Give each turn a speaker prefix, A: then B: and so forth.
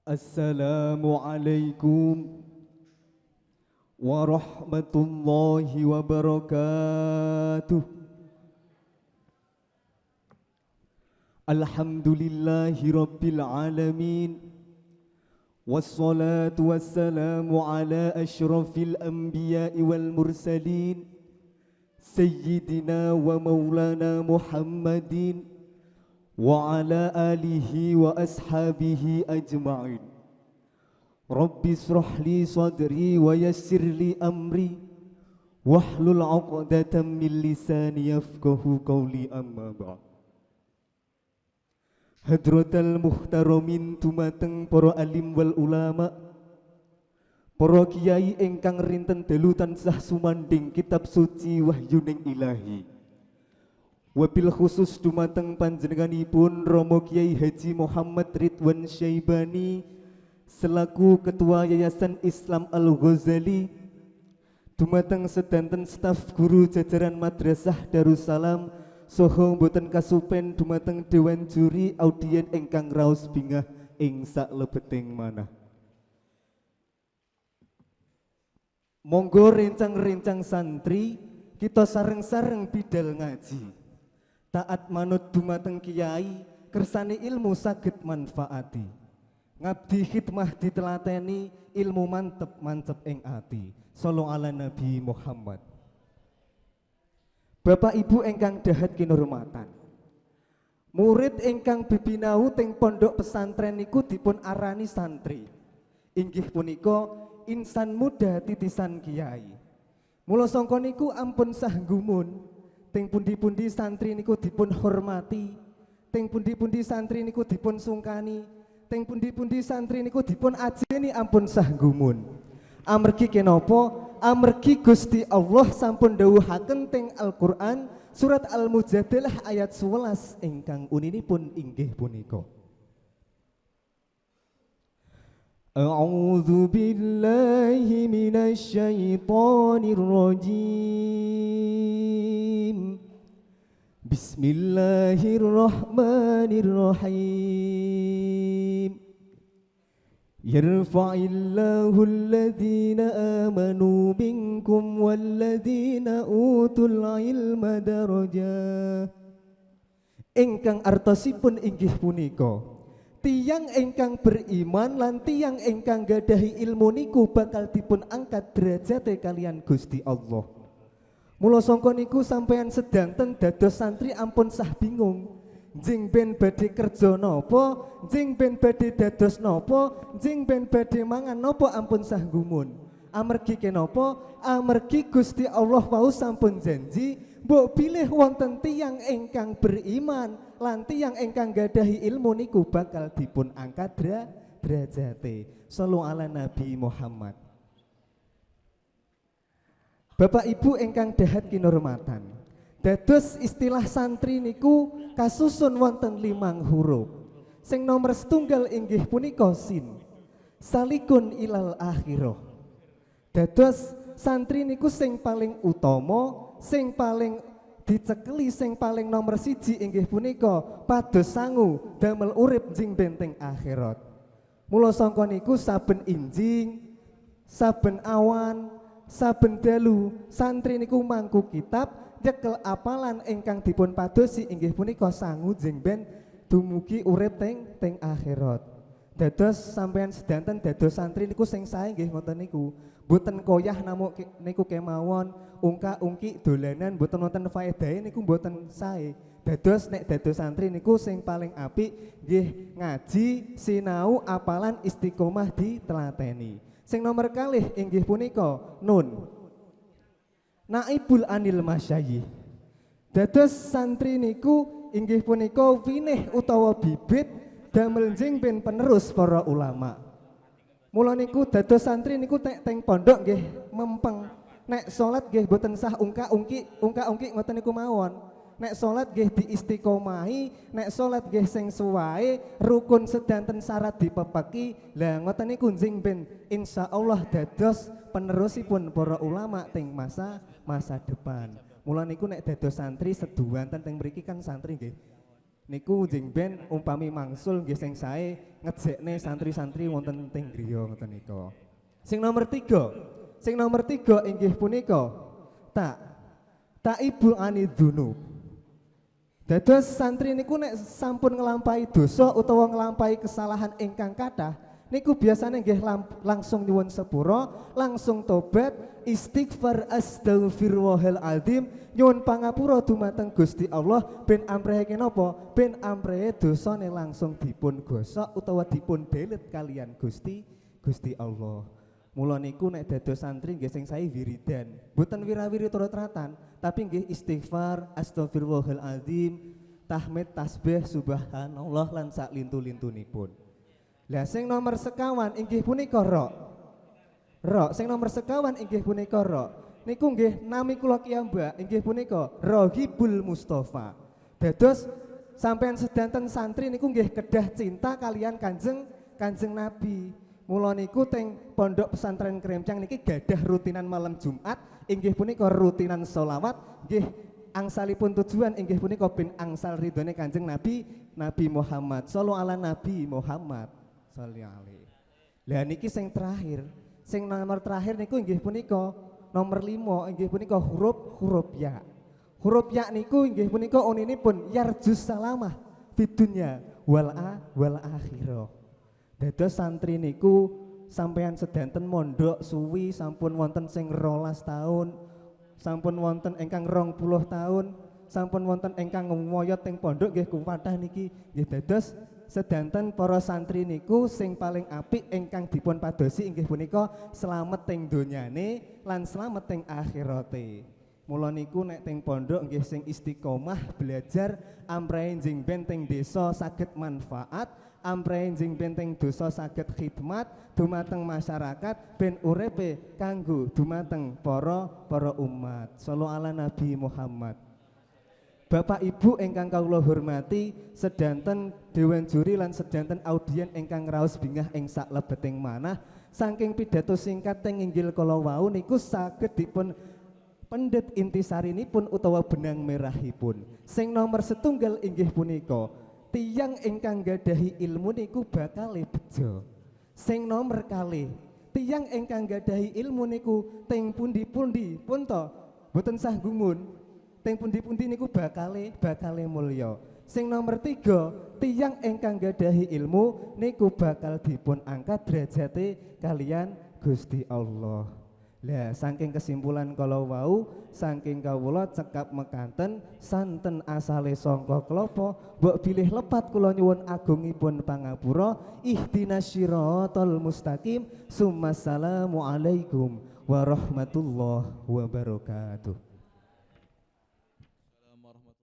A: Assalamualaikum warahmatullahi wabarakatuh. Alhamdulillahi rabbil alamin. Wassalatu wassalamu ala ashrafil anbiya'i wal mursalin Sayyidina wa maulana Muhammadin wa ala alihi wa ashabihi ajma'in. Rabbi israh li sadri wa yassir li amri wahlul 'uqdatam min lisani yafqahu qawli, amma ba'd. Hadratal muhtaramin tumateng para alim wal ulama, para kiai ingkang rinten dalu tansah sumanding kitab suci wahyuning ilahi. Wabil khusus dumateng panjenenganipun Romo Kiai Haji Muhammad Ridwan Syaibani selaku Ketua Yayasan Islam Al-Ghazali, dumateng sedanten staf guru jajaran Madrasah Darussalam saha boten kasupen dumateng dewan juri audien ingkang raos bingah ing saklebeting manah. Monggo rencang-rencang santri kita sareng-sareng bidal ngaji. Taat manut dumateng kiai, kersane ilmu saged manfaati. Ngabdi khidmah ditelateni, ilmu mantep ing ati. Sallallahu ala Nabi Muhammad. Bapak Ibu ingkang dahat kinurmatan, murid ingkang bibinau teng pondok pesantren niku dipun arani santri. Inggih punika insan muda titisan kiai. Mula sangka niku ampun sah gumun. Teng pundi-pundi santri niku dipun hormati, teng pundi-pundi santri niku dipun sungkani, teng pundi-pundi santri niku dipun ajeni ampun sah gumun. Amergi kenapa? Amergi Gusti Allah sampun dawuhaken teng Al-Qur'an surat Al-Mujadalah ayat 11 ingkang uninipun inggih punika. A'udzu billahi minasy syaithanir rajim. Bismillahirrahmanirrahim. Yarfa'illahu alladhina amanu minkum walladhina utul ilma darajah. Ingkang artosipun inggih punika, tiyang ingkang beriman lan tiyang ingkang gadahi ilmu niku bakal dipun angkat derajate kalian Gusti Allah. Mula sangka niku sampeyan sedanten dados santri ampun sah bingung. Jing ben badhe kerja napa, jing ben badhe dados napa, jing ben badhe mangan napa ampun sah gumun. Amergi kenapa? Amergi Gusti Allah wau sampun janji mbok pilih wonten tiyang ingkang beriman lan tiyang ingkang gadahi ilmu niku bakal dipun angkat derajate. Shallallahu ala Nabi Muhammad. Bapak Ibu ingkang dahat kinurmatan, dados istilah santri niku kasusun wonten 5 huruf. Sing nomor setunggal inggih punika sin. Salikun ilal akhirah. Dados santri niku sing paling utama, sing paling dicekeli, sing paling nomor 1 inggih punika pados sangu damel urip jing benteng akhirat. Mula sangka niku saben injing, saben awan, saben dalu santri niku mangku kitab nyekel apalan ingkang dipun padosi inggih punika sangu jeng ben dumugi urip teng akhirat. Dados sampeyan sedanten dados santri niku sing sae nggih ngoten niku. Mboten koyah namung niku kemawon, ungka-ungki dolanan mboten wonten faedahe niku mboten sae. Dados nek dados santri niku sing paling apik nggih ngaji, sinau, apalan, istiqomah ditelateni. Sing nomor kalih inggih punika nun. Naibul anil masyayikh. Dados santri niku inggih punika winih utawa bibit damel jing ben penerus para ulama. Mula niku dados santri niku teng pondok nggih mempeng. Nek salat nggih boten sah ungka-ungki ngoten niku mawon. Nek salat nggih diistiqomahi, nek salat nggih sing suwae, rukun sedanten syarat dipepeki. Lah ngoten niku jing ben insyaallah dados penerusipun para ulama teng masa depan. Mula niku nek dados santri seduanten teng mriki kan santri nggih niku jeng ben umpami mangsul nggih sing sae ngejekne santri-santri wonten teng griya ngoten nika. Sing nomor 3 inggih punika taibul anidunub. Dados santri niku nek sampun nglampahi dosa utawa nglampahi kesalahan ingkang kathah niku biasanya nggih langsung nyuwun sepura, langsung tobat, istighfar astaghfirullahal azim, nyuwun pangapura dumateng Gusti Allah ben amprehake napa? Ben amprehe dosane langsung dipun gosok utawa dipun delet kalian Gusti Allah. Mula niku nek dados santri nggih sing sae wiridan, mboten wirawiri turut-turatan, tapi nggih istighfar, astagfirullahal azim, tahmid, tasbih, subhanallah lan sak lintu-lintunipun. Lah sing nomor sekawan inggih punika sing nomor sekawan inggih punika niku nggih nami kula kiyambak inggih punika Rohibul Mustafa. Dados sampean sedanten santri niku nggih kedah cinta kalian Kanjeng Nabi. Mula niku teng Pondok Pesantren Kremcang niki gadah rutinan malam Jumat inggih punika rutinan sholawat nggih angsalipun tujuan inggih punika ben angsal ridhone Kanjeng Nabi Muhammad sallallahu ala Nabi Muhammad sallallahu alaihi. Lah niki sing terakhir, sing nomor terakhir niku inggih punika nomor 5 inggih punika huruf ya. Huruf ya niku inggih punika uninipun yarjus salamah fid dunya wal akhirah. Dados santri niku sampeyan sedanten mondok suwi sampun wonten sing 12 tahun, sampun wonten ingkang 20 tahun, sampun wonten ingkang ngoyot teng pondok nggih kuwathah niki nggih dados sedanten para santri niku sing paling apik ingkang dipun padosi inggih punika slamet teng donyane lan slamet teng akhirate. Mula niku nek teng pondok nggih sing istiqomah belajar amprehe jeng ben teng desa saged manfaat, amprehe jeng ben teng dosa saged khidmat dumateng masyarakat ben urepe kanggo dumateng para umat. Sallallahu ala Nabi Muhammad. Bapak Ibu ingkang kawula hormati, sedanten dewan juri lan sedanten audien ingkang raos bingah ing saklebeting manah, saking pidato singkat teng inggil kala wau niku saged dipun pendet intisarinipun utawa benang merahipun. Sing nomor setunggal inggih punika tiyang ingkang gadahi ilmu niku bakal bejo. Sing nomor kalih tiyang ingkang gadahi ilmu niku teng pundi-pundi pun to boten sah gumun, teng pundi-pundi niku bakale mulya. Sing nomor 3 tiyang ingkang gadahi ilmu niku bakal dipun angkat derajate kalian Gusti Allah. Lah saking kesimpulan kala wau, saking kawula cekap mekanten santen asale sangka klapa, mbok bilih lepat kula nyuwun agungipun pangapura, ihdinas siratal mustaqim, summa assalamu alaikum warahmatullahi wabarakatuh.